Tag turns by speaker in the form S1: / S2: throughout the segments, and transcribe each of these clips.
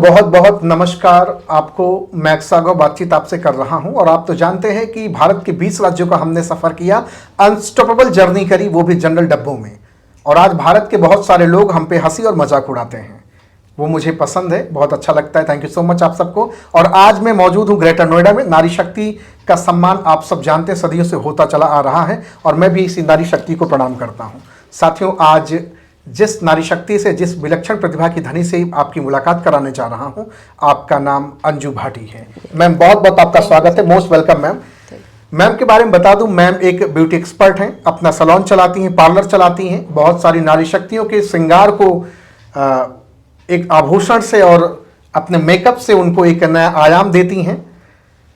S1: बहुत बहुत नमस्कार आपको। मैं सागो बातचीत आपसे कर रहा हूं और आप तो जानते हैं कि भारत के 20 राज्यों का हमने सफर किया, अनस्टॉपेबल जर्नी करी, वो भी जनरल डब्बों में। और आज भारत के बहुत सारे लोग हम पे हंसी और मजाक उड़ाते हैं, वो मुझे पसंद है, बहुत अच्छा लगता है। थैंक यू सो मच आप सबको। और आज मैं मौजूद हूं ग्रेटर नोएडा में। नारी शक्ति का सम्मान आप सब जानते हैं, सदियों से होता चला आ रहा है और मैं भी इसी नारी शक्ति को प्रणाम करता हूं। साथियों, आज जिस नारी शक्ति से, जिस विलक्षण प्रतिभा की धनी से आपकी मुलाकात कराने जा रहा हूं, आपका नाम अंजू भाटी है। मैम, बहुत बहुत आपका स्वागत है। Most welcome ma'am. मैम के बारे में बता दूं, मैम एक ब्यूटी एक्सपर्ट हैं, अपना सैलून चलाती हैं, पार्लर चलाती हैं, बहुत सारी नारी शक्तियों के श्रृंगार को एक आभूषण से और अपने मेकअप से उनको एक नया आयाम देती हैं।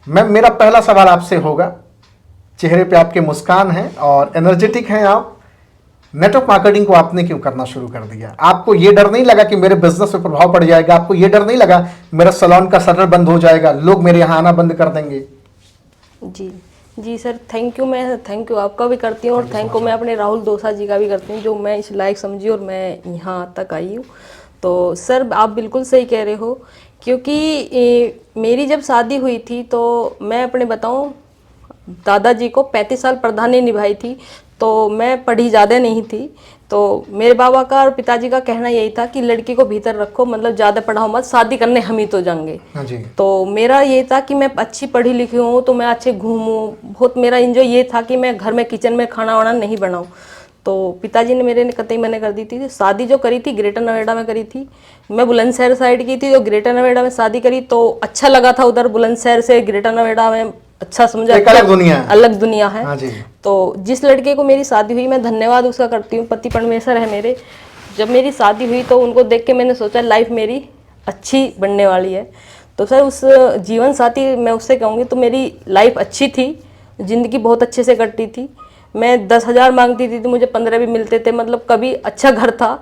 S1: मैम, मेरा पहला सवाल आपसे होगा, चेहरे पे आपके मुस्कान है और एनर्जेटिक हैं आप, नेटवर्क मार्केटिंग को आपने क्यों करना शुरू कर दिया? आपको ये डर नहीं लगा कि मेरे बिजनेस पे प्रभाव पड़ जाएगा? आपको ये डर नहीं लगा मेरा सैलून का शटर बंद हो जाएगा, लोग मेरे यहाँ आना बंद कर देंगे?
S2: जी जी सर, थैंक यू। मैं थैंक यू आपका भी करती हूँ और थैंक यू मैं अपने राहुल दोसा जी का भी करती हूँ, जो मैं इस लायक समझी और मैं यहाँ तक आई हूँ। तो सर, आप बिल्कुल सही कह रहे हो, क्योंकि मेरी जब शादी हुई थी तो मैं अपने बताऊँ, दादाजी को 35 साल प्रधानी निभाई थी, तो मैं पढ़ी ज़्यादा नहीं थी। तो मेरे बाबा का और पिताजी का कहना यही था कि लड़की को भीतर रखो, मतलब ज़्यादा पढ़ाओ मत, शादी करने हम ही तो जाएंगे।
S1: हाँ जी।
S2: तो मेरा ये था कि मैं अच्छी पढ़ी लिखी हूँ तो मैं अच्छे घूमूँ, बहुत मेरा एंजॉय ये था कि मैं घर में किचन में खाना वाना नहीं बनाऊँ। तो पिताजी ने मेरे ने कतई मना कर दी थी। शादी जो करी थी ग्रेटर नोएडा में करी थी, मैं बुलंदशहर साइड की थी, जो ग्रेटर नोएडा में शादी करी तो अच्छा लगा था। उधर बुलंदशहर से ग्रेटर नोएडा में अच्छा समझा,
S1: एक अलग दुनिया है।
S2: अलग दुनिया है।
S1: हाँ जी।
S2: तो जिस लड़के को मेरी शादी हुई, मैं धन्यवाद उसका करती हूँ, पति परमेश्वर है मेरे। जब मेरी शादी हुई तो उनको देख के मैंने सोचा लाइफ मेरी अच्छी बनने वाली है। तो सर, उस जीवन साथी मैं उससे कहूँगी तो मेरी लाइफ अच्छी थी, ज़िंदगी बहुत अच्छे से कटती थी। मैं 10,000 मांगती थी तो मुझे 15 भी मिलते थे, मतलब कभी अच्छा घर था,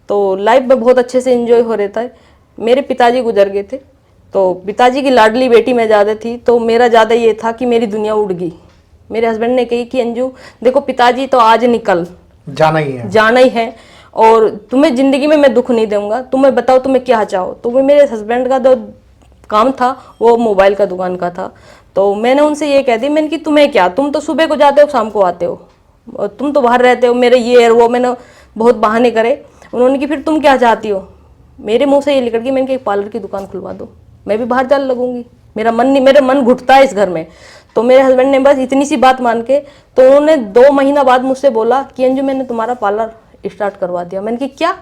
S2: तो लाइफ में बहुत अच्छे से एंजॉय हो रहता है। मेरे पिताजी गुजर गए थे, तो पिताजी की लाडली बेटी मैं ज़्यादा थी, तो मेरा ज़्यादा ये था कि मेरी दुनिया उड़ गई। मेरे हस्बैंड ने कही कि अंजू देखो, पिताजी तो आज निकल जाना ही है और तुम्हें ज़िंदगी में मैं दुख नहीं दूंगा, तुम्हें बताओ तुम्हें क्या चाहो। तो वो मेरे हस्बैंड का जो काम था वो मोबाइल का दुकान का था। तो मैंने उनसे ये कह दी, मैंने कि तुम्हें क्या, तुम तो सुबह को जाते हो शाम को आते हो, तुम तो बाहर रहते हो, मेरे ये और वो, मैंने बहुत बहाने करे। उन्होंने कि फिर तुम क्या चाहती हो? मेरे मुंह से ये निकल गई, मैंने कि एक पार्लर की दुकान खुलवा दो, मैं भी बाहर जाने लगूंगी, मेरा मन नहीं, मेरा मन घुटता है इस घर में। तो मेरे हस्बैंड ने बस इतनी सी बात मान के, तो उन्होंने 2 महीना बाद मुझसे बोला कि अंजू मैंने तुम्हारा पार्लर स्टार्ट करवा दिया। मैंने कि क्या?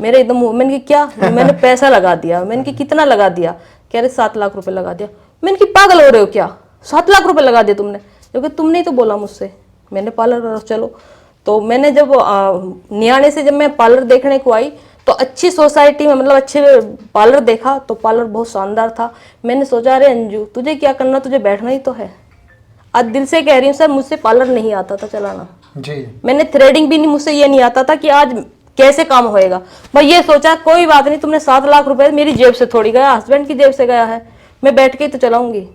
S2: मेरे एकदम, मैंने कि क्या? मैंने पैसा लगा दिया। मैंने कि कितना लगा दिया? कह रहे 7 लाख रुपए लगा दिया। मैंने कि पागल हो रहे हो क्या, 7 लाख रुपए लगा दिया तुमने? क्योंकि तुमने ही तो बोला मुझसे, मैंने पार्लर करो चलो। तो मैंने जब नियाने से जब मैं पार्लर देखने को आई तो अच्छी सोसाइटी में, मतलब अच्छे पार्लर देखा तो पार्लर बहुत शानदार था। मैंने सोचा अरे अंजू तुझे क्या करना, तुझे बैठना ही तो है। आज दिल से कह रही हूँ सर, मुझसे पार्लर नहीं आता था चलाना जी। मैंने थ्रेडिंग भी नहीं, मुझसे ये नहीं आता था कि आज कैसे काम होएगा। मैं ये सोचा कोई बात नहीं, तुमने 7 लाख रुपए मेरी जेब से थोड़ी गया, हस्बैंड की जेब से गया है, मैं बैठ के ही तो चलाऊंगी।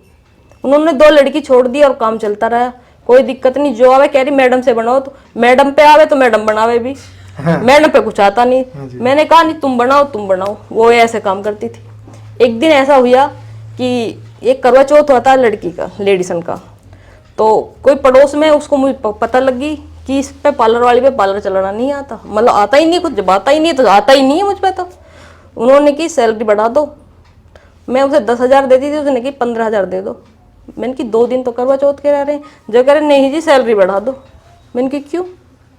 S2: उन्होंने 2 लड़की छोड़ दी और काम चलता रहा, कोई दिक्कत नहीं। जो आवे कह रही मैडम से बनाओ, तो मैडम पे आवे तो मैडम बनावे भी। मैडम पे कुछ आता नहीं। मैंने कहा नहीं तुम बनाओ, वो ऐसे काम करती थी। एक दिन ऐसा हुआ कि एक करवा चौथ होता है लड़की का, लेडीसन का, तो कोई पड़ोस में उसको मुझे पता लगी कि इस पे पार्लर वाली पे पार्लर चलाना नहीं आता, मतलब आता ही नहीं, कुछ जब आता ही नहीं तो आता ही नहीं है मुझ पे। तो उन्होंने की सैलरी बढ़ा दो। मैं उसे 10,000 देती थी, उसने की 15,000 दे दो। मैंने कि 2 दिन तो करवा चौथ के रह रहे हैं। जो कह रहे नहीं जी सैलरी बढ़ा दो। मैंने कि क्यों?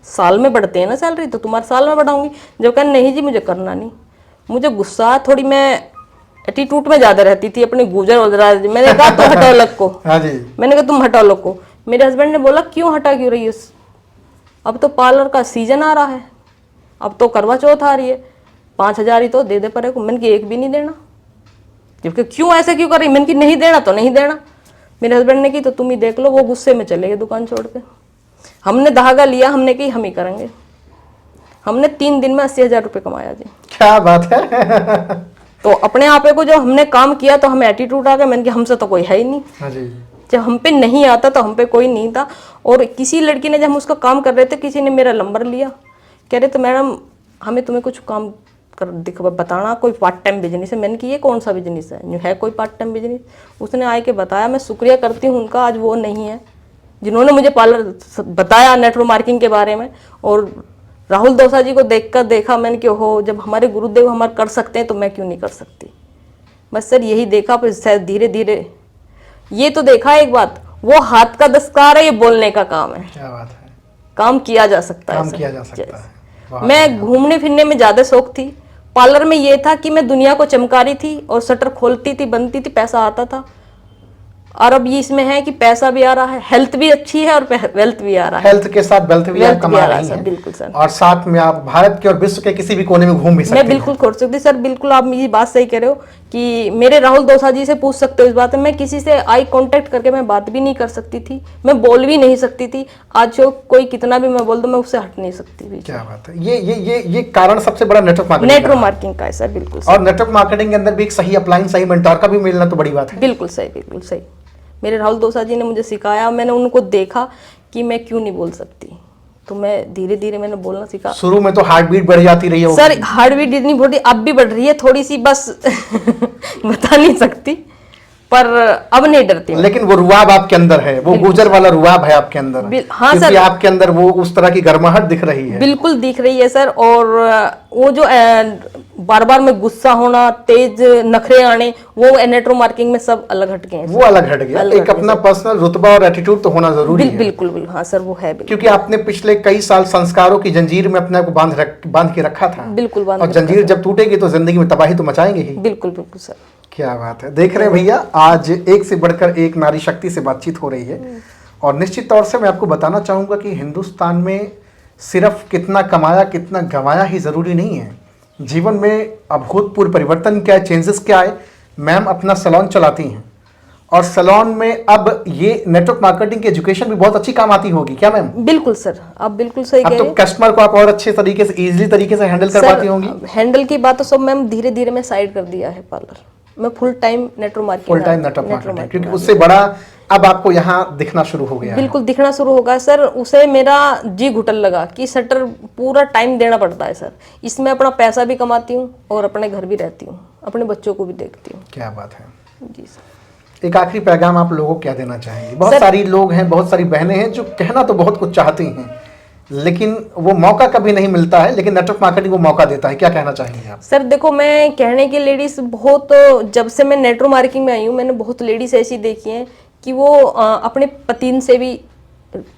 S2: साल में बढ़ते हैं ना सैलरी, तो तुम्हारे साल में बढ़ाऊंगी। जो कह नहीं जी मुझे करना नहीं। मुझे गुस्सा, थोड़ी मैं एटीट्यूड में ज़्यादा रहती थी, अपनी गुजर वजर। मैंने कहा तो हटाओ लग को। हाँ जी। मैंने कहा तुम हटाओ लग को। मेरे हस्बैंड ने बोला क्यों हटा क्यों रही है? अब तो पार्लर का सीजन आ रहा है, अब तो करवा चौथ आ रही है, 5,000 ही तो दे दे पड़ेगा। मैंने कि 1 भी नहीं देना। क्योंकि क्यों ऐसे क्यों कर रही? मैंने कि नहीं देना तो नहीं देना। मेरे हस्बैंड ने की तो तुम ही देख लो। वो गुस्से में चले गए दुकान छोड़ के। हमने धागा लिया, हमने की हम ही करेंगे। हमने 3 दिन में 80,000 रुपये कमाया जी। क्या बात है। तो अपने आपे को जब हमने काम किया तो हमें एटीट्यूड आ गया। मैंने कि हमसे तो कोई है ही नहीं। हाँ जी। जब हम पे नहीं आता तो हम पे कोई नहीं था। और किसी लड़की ने, जब हम उसका काम कर रहे थे, किसी ने मेरा नंबर लिया, कह रहे थे मैडम हमें तुम्हें कुछ काम बताना कोई पार्ट टाइम बिजनेस है। मैंने कि ये कौन सा बिजनेस है कोई पार्ट टाइम बिजनेस? उसने आए के बताया, मैं शुक्रिया करती हूँ उनका, आज वो नहीं है जिन्होंने मुझे पार्लर बताया नेटवर्क मार्केटिंग के बारे में। और राहुल दौसा जी को देखा मैंने कि हो, जब हमारे गुरुदेव हमारे कर सकते हैं तो मैं क्यों नहीं कर सकती। बस सर यही देखा, फिर शायद धीरे धीरे ये तो देखा एक बात, वो हाथ का दस्तकार है, ये बोलने का काम है।
S1: क्या बात है,
S2: काम किया जा सकता है,
S1: काम किया जा सकता है।
S2: मैं घूमने फिरने में ज्यादा शौक थी, पार्लर में ये था कि मैं दुनिया को चमका रही थी और शटर खोलती थी, बनती थी, पैसा आता था। और अब ये इसमें है कि पैसा भी आ रहा है, हेल्थ भी अच्छी है और वेल्थ भी आ रहा है।
S1: हेल्थ के साथ वेल्थ भी आप कमा रही हैं।
S2: बिल्कुल सर।
S1: और साथ में आप भारत के और विश्व के किसी भी कोने में घूम भी सकते हैं।
S2: मैं बिल्कुल खोल सकती सर, बिल्कुल आप ये बात सही कह रहे हो कि मेरे राहुल दौसा जी से पूछ सकते हो इस बात में। मैं किसी से आई कांटेक्ट करके मैं बात भी नहीं कर सकती थी, मैं बोल भी नहीं सकती थी। आज जो कोई कितना भी मैं बोल दूं, मैं उससे हट नहीं सकती भी।
S1: क्या बात है, ये कारण सबसे बड़ा नेटवर्क
S2: मार्केटिंग का है सर। बिल्कुल।
S1: और नेटवर्क मार्केटिंग के अंदर भी एक सही अपलाइन, सही मेंटर का भी मिलना तो बड़ी बात है।
S2: बिल्कुल सही, बिल्कुल सही। मेरे राहुल दौसा जी ने मुझे सिखाया, मैंने उनको देखा कि मैं क्यों नहीं बोल सकती, तो मैं धीरे धीरे मैंने बोलना सीखा।
S1: शुरू में तो हार्ट बीट बढ़ जाती रही है
S2: सर, हार्ट बीट इतनी बढ़ी, अब भी बढ़ रही है थोड़ी सी, बस बता नहीं सकती, पर अब नहीं डरती।
S1: लेकिन वो रुआब आपके अंदर है, वो गुजर वाला रुआब है आपके अंदर।
S2: हाँ सर,
S1: आपके अंदर वो उस तरह की गर्माहट दिख रही है।
S2: बिल्कुल दिख रही है सर। और वो जो बार बार में गुस्सा होना, तेज नखरे आने, वो नेटवर्क मार्केटिंग में सब अलग हट गए हैं।
S1: वो अलग हट गया। एक अपना पर्सनल रुतबा और एटीट्यूड तो होना जरूरी है।
S2: बिल्कुल बिल्कुल, हाँ सर, वो है।
S1: क्योंकि आपने पिछले कई साल संस्कारों की जंजीर में अपने को बांध के रखा था।
S2: बिल्कुल बांध।
S1: और जंजीर जब टूटेगी तो जिंदगी में तबाही तो मचाएंगे ही।
S2: बिल्कुल बिल्कुल सर।
S1: क्या बात है। देख रहे हैं भैया, आज एक से बढ़कर एक नारी शक्ति से बातचीत हो रही है। और निश्चित तौर से मैं आपको बताना चाहूंगा कि हिंदुस्तान में सिर्फ कितना कमाया कितना गंवाया ही जरूरी नहीं है, जीवन में अभूतपूर्व परिवर्तन क्या है, चेंजेस क्या है। मैम अपना सैलून चलाती हैं और सैलून में अब ये नेटवर्क मार्केटिंग की एजुकेशन भी बहुत अच्छी काम आती होगी, क्या मैम?
S2: बिल्कुल सर, आप बिल्कुल सही कह रहे हैं।
S1: अब तो कस्टमर को आप और अच्छे तरीके से, इजीली तरीके से हैंडल कर पाती होंगी।
S2: हैंडल की बात तो सब मैम धीरे धीरे मैं साइड कर दिया है पार्लर। मैं फुल टाइम नेटवर्क मार्केटिंग,
S1: क्योंकि उससे बड़ा अब आपको यहाँ दिखना शुरू हो गया।
S2: बिल्कुल दिखना शुरू होगा सर। उसे मेरा जी घुटन लगा कि शटर पूरा टाइम देना पड़ता है सर। इसमें अपना पैसा भी कमाती हूँ और अपने घर भी रहती हूँ, अपने बच्चों को भी देखती हूँ।
S1: क्या बात है
S2: जी सर।
S1: एक आखिरी पैगाम आप लोगों को क्या देना चाहेंगे? बहुत सारी लोग हैं, बहुत सारी बहनें हैं जो कहना तो बहुत कुछ चाहती हैं, लेकिन वो मौका कभी नहीं मिलता है, लेकिन नेटवर्क मार्केटिंग वो मौका देता है। क्या कहना चाहेंगे आप?
S2: सर देखो, मैं कहने की लेडीज बहुत, जब से मैं नेटवर्क मार्केटिंग में आई हूँ, मैंने बहुत लेडीज ऐसी देखी हैं कि वो अपने पति से भी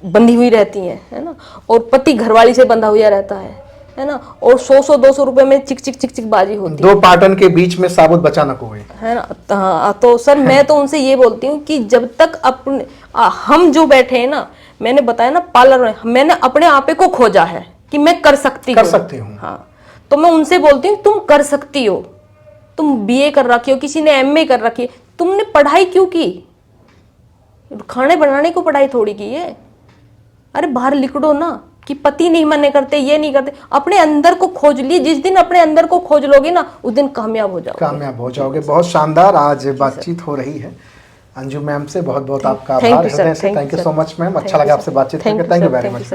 S2: बंधी हुई रहती हैं, है ना, और पति घरवाली से बंधा हुआ रहता है ना, और 100-200 रुपए में चिक चिक बाजी होती है।
S1: दो पाटन के बीच में साबुत बचा न कोई,
S2: है ना। हाँ, तो सर मैं तो उनसे ये बोलती हूँ कि जब तक अपने हम जो बैठे हैं ना, मैंने बताया ना पार्लर में, मैंने अपने आपे को खोजा है कि मैं कर सकती हूँ। हाँ, तो मैं उनसे बोलती हूँ तुम कर सकती हो, तुम बीए कर रखी हो, किसी ने एमए कर रखी है, तुमने पढ़ाई क्यों की? खाने बनाने को पढ़ाई थोड़ी की है। अरे बाहर लिख दो ना कि पति नहीं मने करते, ये नहीं करते, अपने अंदर को खोज लिए। जिस दिन अपने अंदर को खोज लोगे ना, उस दिन कामयाब हो जाओगे।
S1: बहुत शानदार आज बातचीत हो रही है अंजू मैम से। बहुत बहुत आपका आभार हृदय से। Thank you so much ma'am, अच्छा लगा आपसे बातचीत करके। Thank you very much.